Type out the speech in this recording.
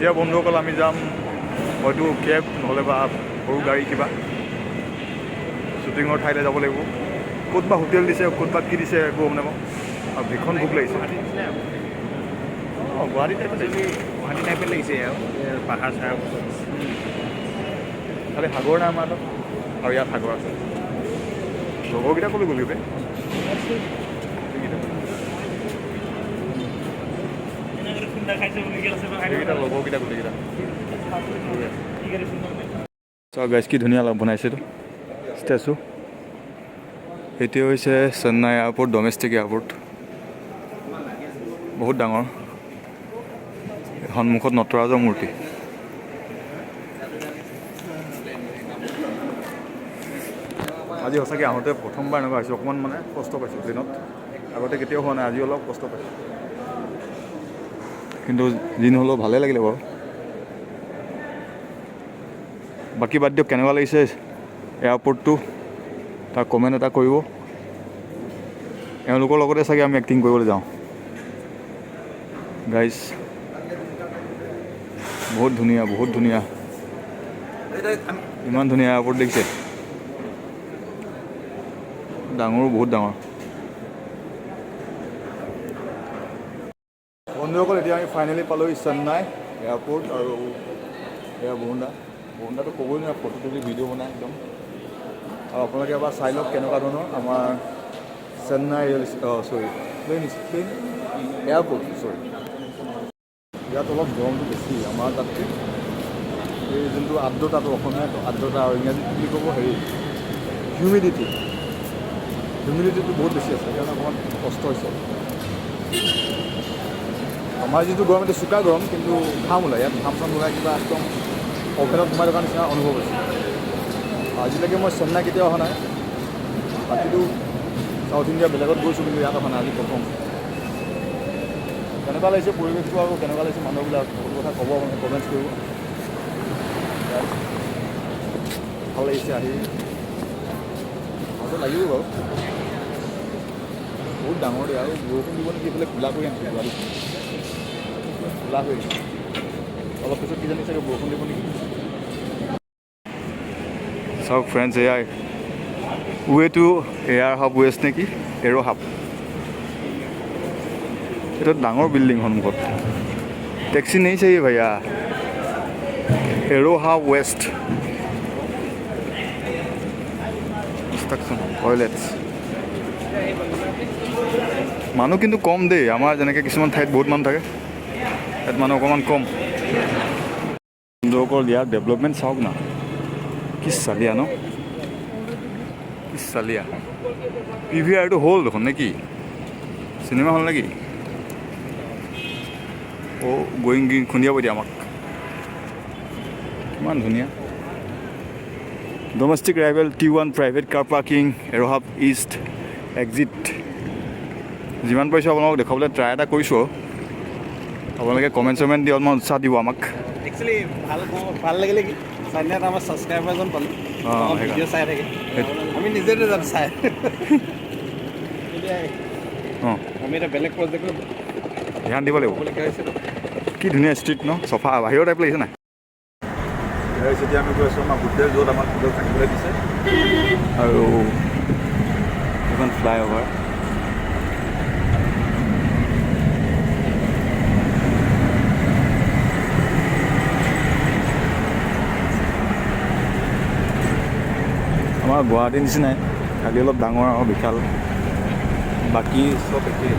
এতিয়া বন্ধুসকল আমি যাম হয়তো কেব নহ'লে বা সৰু গাড়ী কিবা শ্বুটিঙৰ ঠাইলৈ যাব লাগিব। ক'ত বা হোটেল দিছে, ক'ত বা কি দিছে একো গম নাপাওঁ। আৰু ভীষণ ভোক লাগিছে। অঁ গুৱাহাটী টাইপে লাগিছে আৰু পাহাৰ চাহাৰ খালি সাগৰ নাই আমাৰ তাত, আৰু ইয়াত সাগৰ আছে। লগৰকেইটা ক'লৈ গ'লি বে? সেইকেইটা লগৰকেইটা গোটেইকেইটা। চাওক গাইজ কি ধুনীয়া বনাইছেতো ষ্টেচু। এতিয়া হৈছে চেন্নাই এয়াৰপৰ্ট, ডমেষ্টিক এয়াৰপৰ্ট। বহুত ডাঙৰ। সন্মুখত নটৰাজৰ মূৰ্তি। আজি সঁচাকৈ আহোঁতে প্ৰথমবাৰ এনেকুৱা হৈছে, অকণমান মানে কষ্ট পাইছোঁ ট্ৰেইনত। আগতে কেতিয়াও হোৱা নাই, আজি অলপ কষ্ট পাইছোঁ। কিন্তু যি নহ'লেও ভালেই লাগিলে বাৰু। বাকী বাদ দিয়ক, কেনেকুৱা লাগিছে এয়াৰপৰ্টটো তাৰ কমেণ্ট এটা কৰিব। এওঁলোকৰ লগতে চাগে আমি এক্টিং কৰিবলৈ যাওঁ। গাইজ বহুত ধুনীয়া, বহুত ধুনীয়া। ইমান ধুনীয়া এয়াৰপৰ্ট দেখিছে। ডাঙৰো বহুত ডাঙৰ। বন্ধুসকল এতিয়া আমি ফাইনেলি পালোহি চেন্নাই এয়াৰপৰ্ট। আৰু এয়া বৰুণ্ডাটো ক'বই নোৱাৰে, ফটো তুলি ভিডিঅ' বনাই একদম। আৰু আপোনালোকে এবাৰ চাই লওক কেনেকুৱা ধৰণৰ আমাৰ চেন্নাই প্লেন এয়াৰপৰ্ট। ইয়াত অলপ গৰমটো বেছি আমাৰ তাতকৈ। এই যোনটো আৰ্দ্ৰতাটো, অসমীয়াত আৰ্দ্ৰতা আৰু ইংৰাজীত কি ক'ব হেৰি হিউমিডিটিটো বহুত বেছি আছে, সেইকাৰণে অকণমান কষ্ট হৈছে। আমাৰ যিটো গৰম এইটো চোকা গৰম, কিন্তু ঘাম ওলায় ইয়াত। ঘাম চাম ওলাই কিবা একদম অভেনত সোমাই থকাৰ নিচিনা অনুভৱ হৈছে। আজিলৈকে মই চেন্নাই কেতিয়াও অহা নাই। বাকীটো চাউথ ইণ্ডিয়া বেলেগত গৈছোঁ, কিন্তু ইয়াত অহা নাই, আজি প্ৰথম। কেনেকুৱা লাগিছে পৰিৱেশটো আৰু কেনেকুৱা লাগিছে মানুহবিলাক, বহুত কথা ক'ব, মানে কমেণ্টছ কৰিব। ভাল লাগিছে আহি, ভালটো লাগিব বাৰু। বহুত ডাঙৰ দেই, আৰু বৰষুণ দিব নেকি এইফালে কোলা কৰি আনিছে গুৱাহাটী, কোলা হৈ আহিছে। অলপ পিছত কিজানি চাগে বৰষুণ দিব নেকি। চাওক ফ্ৰেণ্ডছ, এয়াই way to air hub west নেকি, এৰ' হাব। এটা ডাঙৰ বিল্ডিং সন্মুখত। টেক্সি নেই চাহিয়ে ভাইয়া, এৰ' হাব ৱেষ্ট টয়লেটছ। মানুহ কিন্তু কম দেই, আমাৰ যেনেকৈ কিছুমান ঠাইত বহুত মানুহ থাকে, ইয়াত মানুহ অকণমান কম। বন্ধুসকল ইয়াৰ ডেভেলপমেণ্ট চাওক না, কি চালিয়া ন, কি চালিয়া। PVRটো হ'ল দেখোন নে কি, চিনেমা হ'ল নেকি? অ' গয়িং গ্ৰীণ খুন্দিয়াব এতিয়া আমাক। কিমান ধুনীয়া। ডমেষ্টিক ৰাইভেল T1 প্ৰাইভেট কাৰ পাৰ্কিং, এৰ' হাব ইষ্ট এক্সিট। যিমান পাৰিছোঁ আপোনালোকক দেখাবলৈ ট্ৰাই এটা কৰিছোঁ আৰু আপোনালোকে কমেণ্ট চমেণ্ট দি অলপমান উৎসাহ দিব আমাক। একচুৱেলি ভাল লাগিলে কি চেন্নাইত আমাৰ ছাবস্ক্ৰাইবাৰ এজন পালোঁ। ভিডিঅ' চাই থাকে, আমি নিজেতো জানো চাই। অঁ আমি এটা বেলেগ প্ৰজেক্টত ধ্যান দিব লাগিব। কি ধুনীয়া ষ্ট্ৰীট ন, চফা বাহিৰৰ টাইপ লাগিছে নাই? যেতিয়া আমি গৈ আছোঁ আমাৰ হোটেল, য'ত আমাক হোটেল থাকিবলৈ দিছে, আৰু এখন ফ্লাইঅভাৰ। আমাৰ গুৱাহাটীৰ নিচিনাই, খালি অলপ ডাঙৰ আৰু বিশাল, বাকী চব একেই।